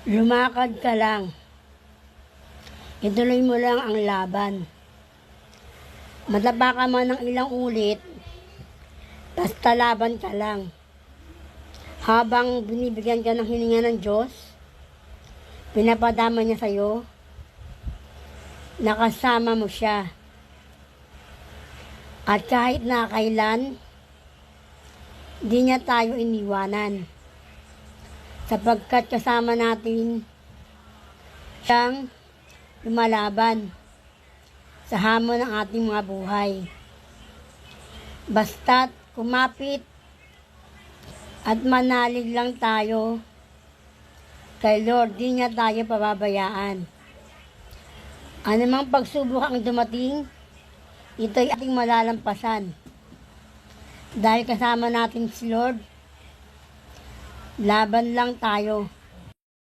Lumakad ka lang. Ituloy mo lang ang laban. Madapa ka man ng ilang ulit, basta laban ka lang. Habang binibigyan ka ng hininga ng Diyos, pinapadama niya sa'yo, nakasama mo siya. At kahit na kailan, di niya tayo iniwanan. Sapagkat kasama natin siyang lumalaban sa hamon ng ating mga buhay. Basta't kumapit at manalig lang tayo kay Lord, di niya tayo pababayaan. Anumang pagsubok ang dumating, ito'y ating malalampasan. Dahil kasama natin si Lord, laban lang tayo.